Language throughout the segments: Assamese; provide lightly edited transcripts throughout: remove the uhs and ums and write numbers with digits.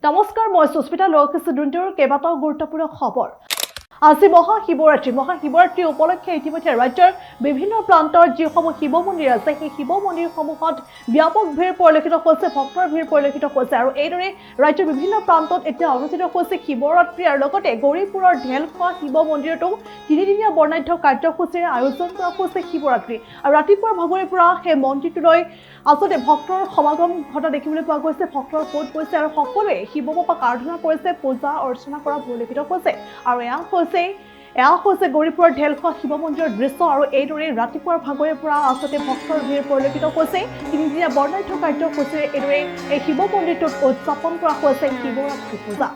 নমস্কাৰ, মই সুস্মিতা লক্ষিছো দুন্তৰ কেইবাটাও গুৰুত্বপূৰ্ণ খবৰ। আজি মহাশিৱৰাত্ৰি উপলক্ষে ইতিমধ্যে ৰাজ্যৰ বিভিন্ন প্ৰান্তৰ যিসমূহ শিৱ মন্দিৰ আছে সেই শিৱ মন্দিৰসমূহত ব্যাপক ভিৰ পৰিলক্ষিত হৈছে, ভক্তৰ ভিৰ পৰিলক্ষিত হৈছে আৰু এইদৰে ৰাজ্যৰ বিভিন্ন প্ৰান্তত এতিয়া অনুষ্ঠিত হৈছে শিৱৰাত্ৰি আৰু লগতে গৌৰীপুৰৰ ঢেলখোৱা শিৱ মন্দিৰতো তিনিদিনীয়া বৰ্ণাঢ্য কাৰ্যসূচীৰে আয়োজন কৰা হৈছে শিৱৰাত্ৰি। আৰু ৰাতিপুৱাৰ ভাগৰে পৰা সেই মন্দিৰটোলৈ আচলতে ভক্তৰ সমাগম ঘটা দেখিবলৈ পোৱা গৈছে, ভক্তৰ সোঁত গৈছে আৰু সকলোৱে শিৱ বাবাক আৰাধনা কৰিছে, পূজা অৰ্চনা কৰা পৰিলক্ষিত হৈছে। আৰু এয়া হৈছে গৌৰীপুৰৰ ঢেলখোৱা শিৱ মন্দিৰৰ দৃশ্য আৰু এইদৰে ৰাতিপুৱাৰ ভাগৰে পৰা আচলতে ভক্তৰ ভিৰ পৰিলক্ষিত হৈছে। তিনিদিনীয়া বৰ্ণাঢ্য কাৰ্যসূচীৰে এইদৰে এই শিৱ মন্দিৰটোত উদযাপন কৰা হৈছে শিৱৰাত্ৰি পূজা।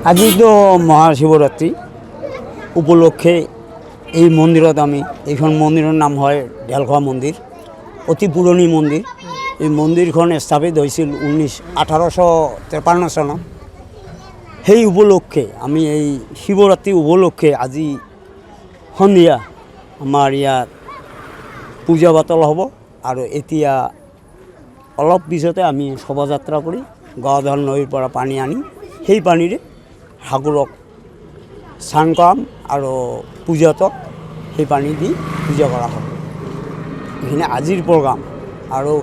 আজিতো মহাশিৱৰাত্ৰি উপলক্ষে এই মন্দিৰত এইখন মন্দিৰৰ নাম হয় ঢেলখোৱা মন্দিৰ, অতি পুৰণি মন্দিৰ। এই মন্দিৰখন স্থাপিত হৈছিল 1853 চনত। সেই উপলক্ষে আমি এই শিৱৰাত্ৰি উপলক্ষে আজি সন্ধিয়া আমাৰ ইয়াত পূজা পাতল হ'ব আৰু এতিয়া অলপ পিছতে আমি শোভাযাত্ৰা কৰি গদাধৰ নৈৰ পৰা পানী আনি সেই পানীৰে ঠাকুৰক স্নান কৰাম আৰু পূজাটো সেই পানী দি পূজা কৰা হ'ব। এইখিনি আজিৰ প্ৰগ্ৰাম। আৰু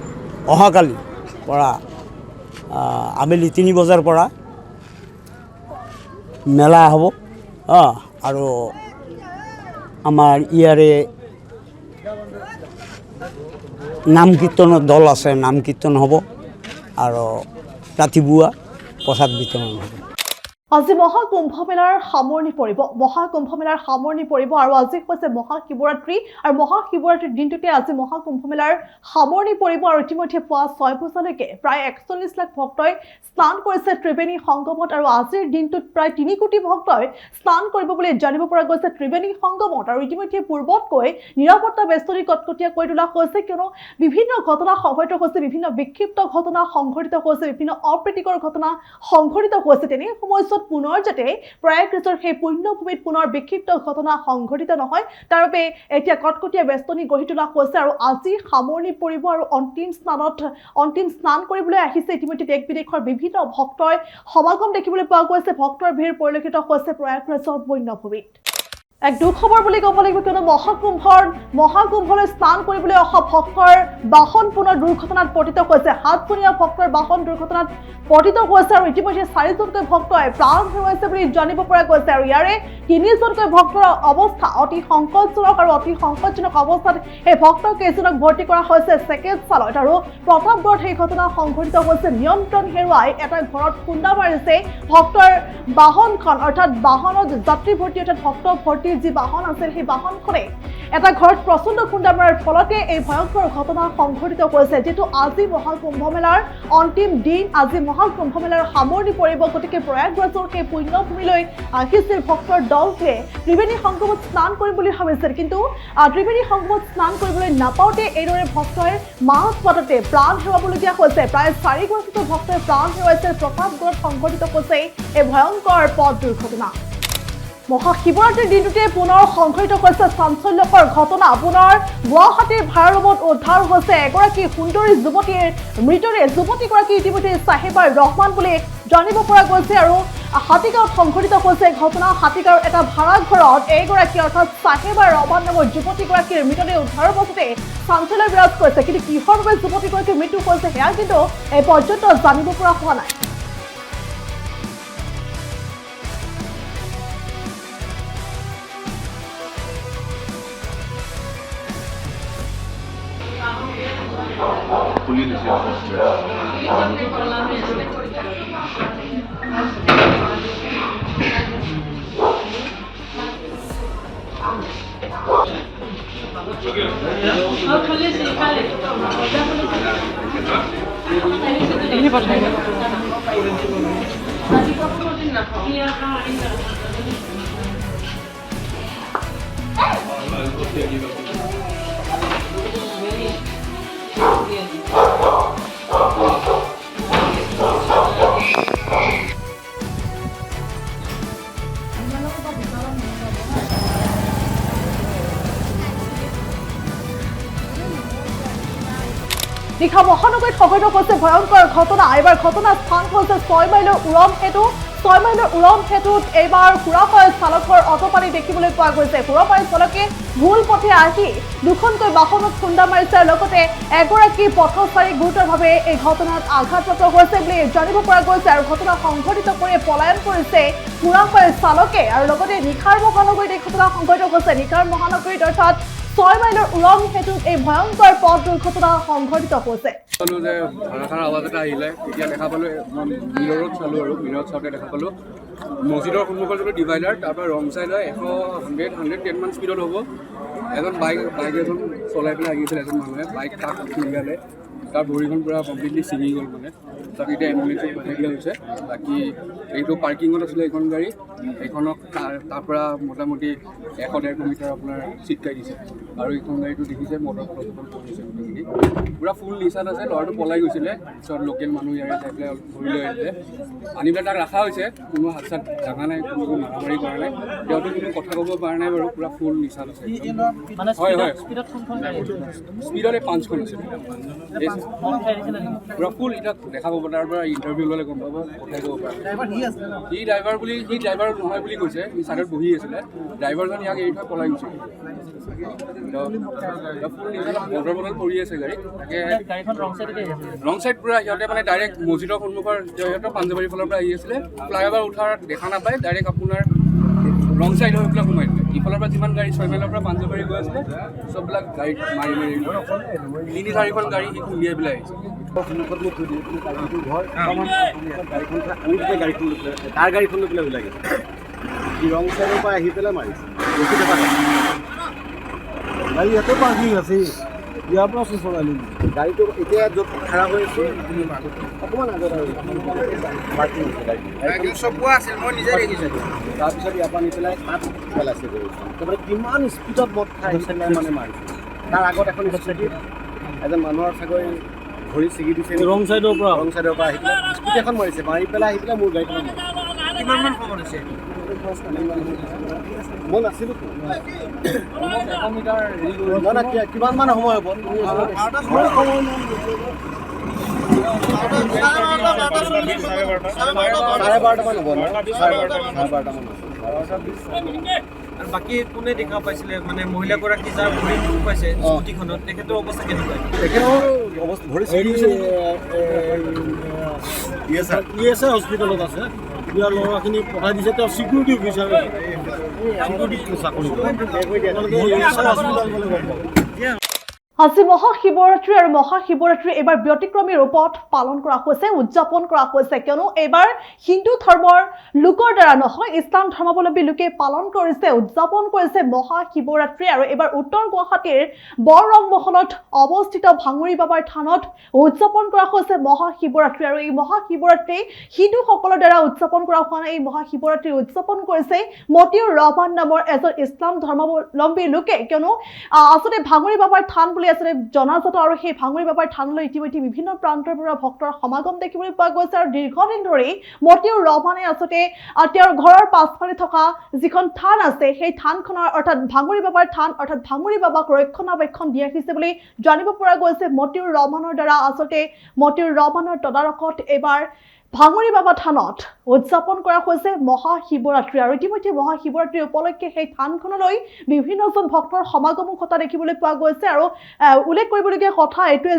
অহাকালিৰ পৰা আবেলি 3 বজাৰ পৰা মেলা হ'ব আৰু আমাৰ ইয়াৰে নাম কীৰ্তনৰ দল আছে, নাম কীৰ্তন হ'ব আৰু ৰাতিপুৱা প্ৰসাদ বিতৰণ হ'ব। আজি মহাকুম্ভ মেলাৰ সামৰণি পৰিব আৰু আজি হৈছে মহাশিৱৰাত্ৰি আৰু মহাশিৱৰাত্ৰিৰ দিনটোতে আজি মহাকুম্ভ মেলাৰ সামৰণি পৰিব আৰু ইতিমধ্যে পুৱা 6 বজালৈকে প্ৰায় 41 লাখ ভক্তই স্নান কৰিছে ত্ৰিবেণী সংগমত আৰু আজিৰ দিনটোত প্ৰায় 3 কোটি ভক্তই স্নান কৰিব বুলি জানিব পৰা গৈছে ত্ৰিবেণী সংগমত। আৰু ইতিমধ্যে পূৰ্বতকৈ নিৰাপত্তা বেষ্টনী কটকটীয়া কৰি তোলা হৈছে, কিয়নো বিভিন্ন ঘটনা সংঘটিত হৈছে, বিভিন্ন বিক্ষিপ্ত ঘটনা সংঘটিত হৈছে, বিভিন্ন অপ্ৰীতিকৰ ঘটনা সংঘটিত হৈছে। তেনে সময়ছোৱাত পুনৰ যাতে প্ৰয়াগৰাজৰ সেই পুণ্যভূমিত পুনৰ বিক্ষিপ্ত ঘটনা সংঘটিত নহয় তাৰ বাবে এতিয়া কটকটীয়া বেষ্টনী গঢ়ি তোলা হৈছে। আৰু আজি সামৰণি পৰিব আৰু অন্তিম স্নান কৰিবলৈ আহিছে ইতিমধ্যে দেশ বিদেশৰ বিভিন্ন ভক্তৰ সমাগম দেখিবলৈ পোৱা গৈছে, ভক্তৰ ভিৰ পৰিলক্ষিত হৈছে প্ৰয়াগৰাজৰ পুণ্যভূমিত। এক দুখবৰ বুলি ক'ব লাগিব, কিয়নো মহাকুম্ভলৈ স্নান কৰিবলৈ অহা ভক্তৰ বাহন পুনৰ দুৰ্ঘটনাত পতিত হৈছে। 7জনীয়া ভক্তৰ বাহন দুৰ্ঘটনাত পতিত হৈছে আৰু ইতিমধ্যে 4জনকৈ ভক্তই প্ৰাণ হেৰুৱাইছে বুলি জানিব পৰা গৈছে। আৰু ইয়াৰে 3জনকৈ ভক্তৰ অৱস্থা অতি সংকটজনক আৰু অতি সংকটজনক অৱস্থাত এই ভক্ত কেইজনক ভৰ্তি কৰা হৈছে চিকিৎসালয়ত। আৰু প্ৰতাপগড়ত এই ঘটনা সংঘটিত হৈছে। নিয়ন্ত্ৰণ হেৰুৱাই এটা ঘৰত খুন্দা মাৰিছে ভক্তৰ বাহনখন, অৰ্থাৎ বাহনত যাত্ৰী ভৰ্তি অৰ্থাৎ ভক্ত ভৰ্তি যি বাহন আছিল সেই বাহনখনে এটা ঘৰত প্ৰচণ্ড খুন্দা মৰাৰ ফলতে এই ভয়ংকৰ ঘটনা সংঘটিত হৈছে। যিটো আজি মহাকুম্ভ মেলাৰ অন্তিম দিন, আজি মহাকুম্ভ মেলাৰ সামৰণি পৰিব, গতিকে প্ৰয়াগৰাজৰ সেই পুণ্যভূমিলৈ আহিছিল ভক্তৰ দলটোৱে ত্ৰিবেণী সংগমত স্নান কৰিম বুলি ভাবিছিল, কিন্তু ত্ৰিবেণী সংগমত স্নান কৰিবলৈ নাপাওঁতে এইদৰে ভক্তই মাছ পাততে প্ৰাণ হেৰুৱাবলগীয়া হৈছে। প্ৰায় 4গৰাকীকৈ ভক্তই প্ৰাণ হেৰুৱাইছে। প্ৰতাপগড়ত সংঘটিত হৈছে এই ভয়ংকৰ পথ দুৰ্ঘটনা। মহাশিৱৰাত্ৰিৰ দিনটোতে পুনৰ সংঘটিত হৈছে চাঞ্চল্যকৰ ঘটনা। পুনৰ গুৱাহাটীৰ ভাড়াৰুমত উদ্ধাৰ হৈছে এগৰাকী সুন্দৰী যুৱতীৰ মৃতদেহ। যুৱতীগৰাকী ইতিমধ্যে চাহিবা ৰহমান বুলি জানিব পৰা গৈছে আৰু হাতীগাঁৱত সংঘটিত হৈছে ঘটনা। হাতীগাঁৱৰ এটা ভাড়াঘৰত এইগৰাকী অৰ্থাৎ চাহিবা ৰহমান নামৰ যুৱতীগৰাকীৰ মৃতদেহ উদ্ধাৰৰ পাছতে চাঞ্চল্য বিৰাজ কৰিছে, কিন্তু কিহৰ বাবে যুৱতীগৰাকীৰ মৃত্যু হৈছে সেয়া কিন্তু এই পৰ্যন্ত জানিব পৰা হোৱা নাই। নিশা মহানগৰীত সংঘটিত হৈছে ভয়ংকৰ ঘটনা। এইবাৰ ঘটনাৰ স্থান হৈছে 6 মাইলৰ উৰম সেতু। 6 মাইলৰ উৰম সেতুত এইবাৰ সুৰাপাই চালকৰ অটপালি দেখিবলৈ পোৱা গৈছে। সুৰাপাই চালকে ভুল পথে আহি দুখনকৈ বাহনত খুন্দা মাৰিছে, লগতে এগৰাকী পথচাৰীক গুৰুতৰভাৱে এই ঘটনাত আঘাতপ্ৰাপ্ত হৈছে বুলি জানিব পৰা গৈছে। আৰু ঘটনা সংঘটিত কৰি পলায়ন কৰিছে সুৰাপাই চালকে। আৰু লগতে নিশাৰ মহানগৰীত এই ঘটনা সংঘটিত হৈছে। নিশাৰ মহানগৰীত অৰ্থাৎ 6 মাইলৰ উৰম সেতুত এই ভয়ংকৰ পথ দুৰ্ঘটনা সংঘটিত হৈছে। চালো যে ধাৰাসাৰ আৱাজ এটা আহিলে, এতিয়া দেখা পালোঁ মিৰৰত চালোঁ আৰু মিৰৰত চাওঁতে দেখা পালোঁ মছজিদৰ সন্মুখৰ যিটো ডিভাইডাৰ তাৰ পৰা ৰং চাইড হয় 110 মান স্পীডত হ'ব। এজন বাইক এখন চলাই পেলাই আহিছিলে এজন মানুহে, বাইক তাক খুন্দিয়ালে, তাৰ ভৰিখন পূৰা কমপ্লিটলি ছিঙি গ'ল মানে। তাক এতিয়া এম্বুলেঞ্চত পঠাই দিয়া হৈছে। বাকী এইটো পাৰ্কিঙত আছিলে এইখন গাড়ী, এইখনক তাৰ পৰা মোটামুটি 100-150 মিটাৰ আপোনাৰ চিটকাই দিছে। আৰু এইখন গাড়ীটো দেখিছে মটৰ প্ৰদূষণ কৰিছে গোটেইখিনি, পূৰা ফুল নিচাত আছে। ল'ৰাটো পলাই গৈছিলে, পিছত লোকেল মানুহ ইয়াৰে যাই পেলাই ধৰি লৈ আহিলে, আনি পেলাই তাক ৰখা হৈছে। কোনো হাত চাত ভাঙা নাই, কোনো মাৰামাৰি কৰা নাই, তেওঁতো কোনো কথা ক'ব পৰা নাই বাৰু, পূৰা ফুল নিচাত আছে। হয় হয়, স্পীডত 5খন আছে পূৰা ফুল। এতিয়া দেখা পাব, তাৰ পৰা ইণ্টাৰভিউ ল'লে গম পাব, কথাই ক'ব পাৰে। সি ড্ৰাইভাৰ নহয় বুলি কৈছে, সি ছাইডত বহি আছিলে। ড্ৰাইভাৰজন ইয়াক এৰি থৈ পলাই গৈছে। ফুল মটৰ বটল পৰি আছে গাড়ী, তাকে ৰং চাইড পূৰা সিহঁতে মানে ডাইৰেক্ট মছজিদৰ সন্মুখৰ সিহঁতৰ পাঞ্জাবাৰীৰ ফালৰ পৰা আহি আছিলে, ফ্লাইঅভাৰ উঠাৰ দেখা নাপায়, ডাইৰেক্ট আপোনাৰ ৰং চাইড হৈ পেলাই সোমাই দিলে। ইফালৰ পৰা যিমান গাড়ী 6 মাইলৰ পৰা পাঞ্জাবাৰী গৈ আছিলে চববিলাক গাড়ীত মাৰি 3-4খন গাড়ী সি খুন্দিয়াই পেলাই আহিছে। তাৰ গাড়ীখন লৈ পেলাই ওলাই গৈছে, সি ৰং চাইডৰ পৰা আহি পেলাই মাৰিছে। গাড়ী ইয়াতে পাৰ্কিং আছে, ইয়াৰ পৰা চলাই নিম গাড়ীটো। এতিয়া য'ত খাৰা হৈ আছে অকণমান আগত আৰু পাৰ্কিং আছে গাড়ী চবোৱা আছিল, মই নিজে দেখিছোঁ। তাৰপিছত ইয়াৰ পৰা নি পেলাই তাত পেলাইছে গাড়ীখন। তাৰমানে কিমান স্পীডত মদ খাই আহিছিলে মানে মাৰিছে। তাৰ আগত এখন স্কুটিত এজন মানুহৰ চাগৈ ভৰি ছিগি দিছে, ৰং চাইডৰ পৰা আহি পেলাই স্কুটি এখন মাৰিছে, মাৰি পেলাই আহি পেলাই মোৰ গাড়ীখন মাৰিছে। কিমানমান সময় হৈছে? মই নাছিলোঁ, কিমান মান সময় হ'ব? চাৰে 12টামান হ'ব, 12টামান। আৰু বাকী কোনে দেখা পাইছিলে, মানে মহিলাগৰাকী যাৰ ভৰি দুখ পাইছে স্কুটিখনত, তেখেতৰ অৱস্থা কেনেকুৱা? তেখেতৰ অৱস্থা ভৰি ESI হস্পিটেলত আছে। ইয়াৰ ল'ৰাখিনি পঠাই দিছে, তেওঁ চিকিউৰিটি অফিচাৰ, চিকিউৰিটি চাকৰি আজি মহাশিৱৰাত্ৰি। আৰু মহাশিৱৰাত্ৰি এইবাৰ ব্যতিক্ৰমী ৰূপত পালন কৰা হৈছে, উদযাপন কৰা হৈছে, কিয়নো এইবাৰ হিন্দু ধৰ্মৰ লোকৰ দ্বাৰা নহয়, ইছলাম ধৰ্মাৱলম্বী লোকে পালন কৰিছে, উদযাপন কৰিছে মহাশিৱৰাত্ৰি। আৰু এইবাৰ উত্তৰ গুৱাহাটীৰ বৰৰংমহলত অৱস্থিত ভাঙুৰি বাবাৰ থানত উদযাপন কৰা হৈছে মহাশিৱৰাত্ৰি। আৰু এই মহাশিৱৰাত্ৰি হিন্দুসকলৰ দ্বাৰা উদযাপন কৰা হোৱা নাই, এই মহাশিৱৰাত্ৰি উদযাপন কৰিছে মতিউৰ ৰহমান নামৰ এজন ইছলাম ধৰ্মাৱলম্বী লোকে, কিয়নো আচলতে ভাঙুৰি বাবাৰ থান বুলি আচলতে জনাজাত। আৰু সেই ভাঙুৰি বাবাৰ থানলৈ ইতিমধ্যে বিভিন্ন প্ৰান্তৰ পৰা ভক্তৰ সমাগম দেখিবলৈ পোৱা গৈছে। আৰু দীৰ্ঘদিন ধৰি মতিউৰ ৰহমানে আচলতে তেওঁৰ ঘৰৰ পাছফালে থকা যিখন থান আছে, সেই থানখনৰ অৰ্থাৎ ভাঙুৰি বাবাৰ থান, অৰ্থাৎ ভাঙুৰি বাবাক ৰক্ষণাবেক্ষণ দি ৰাখিছে বুলি জানিব পৰা গৈছে। মতিউৰ ৰহমানৰ দ্বাৰা আচলতে মতিউৰ ৰহমানৰ তদাৰকত এইবাৰ ভাঙুৰি বাবা থানত উদযাপন কৰা হৈছে মহাশিৱৰাত্ৰি। আৰু ইতিমধ্যে মহাশিৱৰাত্ৰি উপলক্ষে সেই থানখনলৈ বিভিন্নজন ভক্তৰ সমাগমো ঘটা দেখিবলৈ পোৱা গৈছে। আৰু উল্লেখ কৰিবলগীয়া কথা এইটোৱে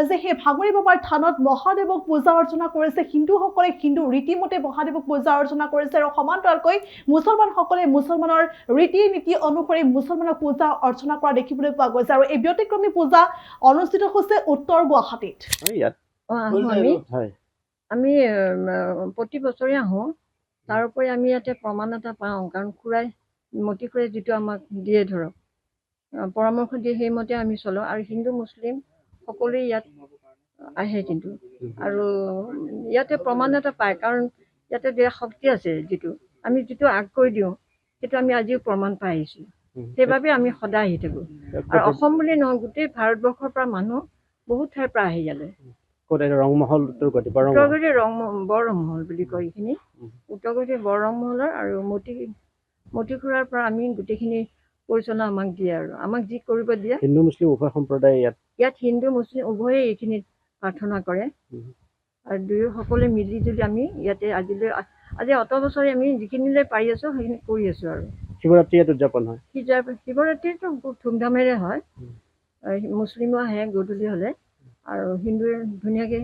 যে সেই ভাঙুৰি বাবাৰ থানত মহাদেৱক পূজা অৰ্চনা কৰিছে হিন্দুসকলে, হিন্দু ৰীতিমতে মহাদেৱক পূজা অৰ্চনা কৰিছে। আৰু সমান্তৰালকৈ মুছলমানসকলে মুছলমানৰ ৰীতি নীতি অনুসৰি মুছলমানক পূজা অৰ্চনা কৰা দেখিবলৈ পোৱা গৈছে। আৰু এই ব্যতিক্ৰমী পূজা অনুষ্ঠিত হৈছে উত্তৰ গুৱাহাটীত। আমি প্ৰতি বছৰে আহোঁ, তাৰোপৰি আমি ইয়াতে প্ৰমাণ এটা পাওঁ, কাৰণ খুৰাই মতি খুৰাই যিটো আমাক দিয়ে ধৰক পৰামৰ্শ দিয়ে, সেইমতে আমি চলোঁ। আৰু হিন্দু মুছলিম সকলোৱে ইয়াত আহে কিন্তু, আৰু ইয়াতে প্ৰমাণ এটা পায়, কাৰণ ইয়াতে দিয়া শক্তি আছে, আমি যিটো আগ কৰি দিওঁ সেইটো আমি আজিও প্ৰমাণ পাই আহিছোঁ। সেইবাবে আমি সদায় আহি থাকোঁ। আৰু অসম বুলি নহয়, গোটেই ভাৰতবৰ্ষৰ পৰা মানুহ বহুত ঠাইৰ পৰা আহে ইয়ালৈ। ক'ত এটা ৰংমহল উত্তৰ গুৱাহাটী বা ৰংমহল উত্তৰগুৱাহাটী বৰমহল বুলি কয় এইখিনি উত্তৰগুৱাহাটী বৰমহলৰ আৰু মতিখুৰাৰ পৰা আমি গোটেইখিনি পৰিচালনা আমাক দিয়ে আৰু আমাক যি কৰিব দিয়ে হিন্দু মুছলিম উভয় সম্প্ৰদায় ইয়াত হিন্দু মুছলিম উভয়ে এইখিনিত প্ৰাৰ্থনা কৰে আৰু দুয়ো সকলোৱে মিলি জুলি আমি ইয়াতে আজি অত বছৰে আমি যিখিনিলৈ পাৰি আছোঁ সেইখিনি কৰি আছোঁ আৰু শিৱৰাত্ৰি ইয়াত উদযাপন হয় শিৱৰাত্ৰিটো খুব ধুমধামেৰে হয় মুছলিমো আহে গধূলি হ'লে আৰু হিন্দুৱে ধুনীয়াকৈ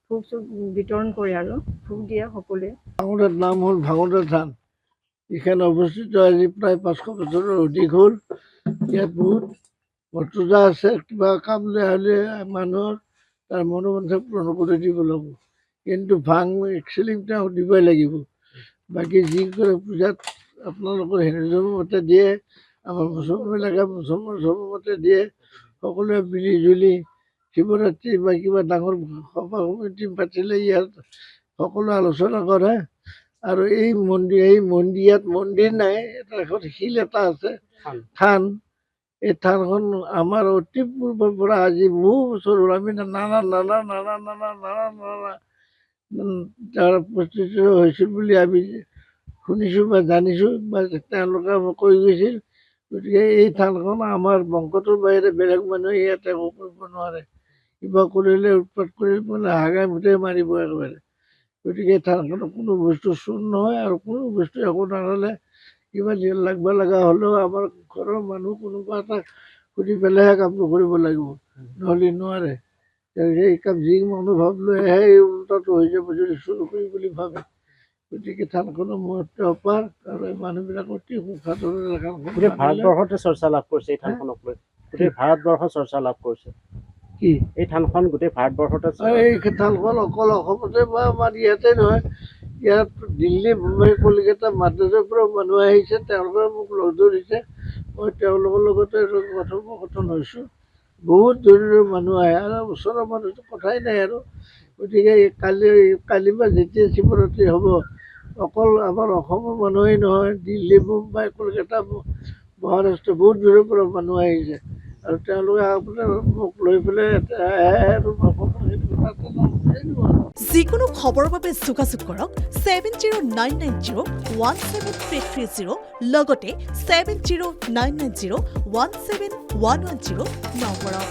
ভোগ চোগ বিতৰণ কৰে আৰু ভোগ দিয়ে সকলোৱে। ভাঙোতাৰ নাম হ'ল ভাঙোতাৰ থান। এইখন অৱস্থিত আজি প্ৰায় 500 বছৰৰ অধিক হ'ল। ইয়াত বহুত মৰ্যাদা আছে। কিবা কাম হ'লে মানুহৰ তাৰ মনোবাঞ্ছা পূৰণ কৰি দিব লাগিব, কিন্তু ভাং একচুৱেলি তেওঁ দিবই লাগিব। বাকী যি কৰে পূজাত আপোনালোকৰ হিন্দু মতে দিয়ে, আমাৰ মুছলমানবিলাকে মুছলমান মতে দিয়ে। সকলোৱে মিলি জুলি শিৱৰাত্ৰি বা কিবা ডাঙৰ সভা সমিতি পাতিলে ইয়াত সকলো আলোচনা কৰে আৰু এই ইয়াত মন্দিৰ নাই, এখন শিল এটা আছে থান। এই থানখন আমাৰ অতি পূৰ্বৰ পৰা আজি বহু বছৰ হ'ল আমি নানা তাৰ প্ৰস্তুত হৈছিল বুলি আমি শুনিছোঁ বা জানিছোঁ বা তেওঁলোকে কৈ গৈছিল। গতিকে এই থানখন আমাৰ বংশটোৰ বাহিৰে বেলেগ মানুহে ইয়াতে একো কৰিব নোৱাৰে। কিবা কৰিলে উৎপাত কৰি হাগাই মুঠাই মাৰিব একেবাৰে। গতিকে থানখনত কোনো বস্তু চুৰ নহয় আৰু কোনো বস্তু একো নাখালে কিবা লাগব লগা হ'লেও আমাৰ ঘৰৰ মানুহ কোনোবা এটা সুধি পেলাইহে কামটো কৰিব লাগিব, নহ'লে নোৱাৰে। সেই কাম যি মনোভাৱ লৈ আহে এই উল্টাটো হৈ যাব যদি চুৰ কৰি বুলি ভাবে। গতিকে থানখনৰ মহত্ব অপাৰ আৰু এই মানুহবিলাক অতি সুখাদৰেৰে গোটেই ভাৰতবৰ্ষতে চৰ্চা লাভ কৰিছে এই থানখনক লৈ। গোটেই ভাৰতবৰ্ষ চৰ্চা লাভ কৰিছে কি এই থানখন গোটেই ভাৰতবৰ্ষতে। এই থানখন অকল অসমতে বা আমাৰ ইয়াতে নহয়, ইয়াত দিল্লী মুম্বাই কলিকতা মাদ্ৰাজৰ পৰা মানুহ আহিছে, তেওঁলোকে মোক লগ ধৰিছে। মই তেওঁলোকৰ লগতে কথোপকথন হৈছোঁ। বহুত দূৰৰ মানুহ আহে আৰু ওচৰৰ মানুহটো কথাই নাই আৰু। গতিকে কালি বা যেতিয়া শিৱৰাত্ৰি হ'ব, অকল আমাৰ অসমৰ মানুহেই নহয়, দিল্লী মুম্বাই কলকাতা মহাৰাষ্ট্ৰ বহুত দূৰৰ পৰা মানুহ আহিছে আৰু তেওঁলোকে আপোনাৰ মোক লৈ পেলাই যিকোনো খবৰৰ বাবে যোগাযোগ কৰক 7099017330 লগতে 7099017110 নম্বৰত।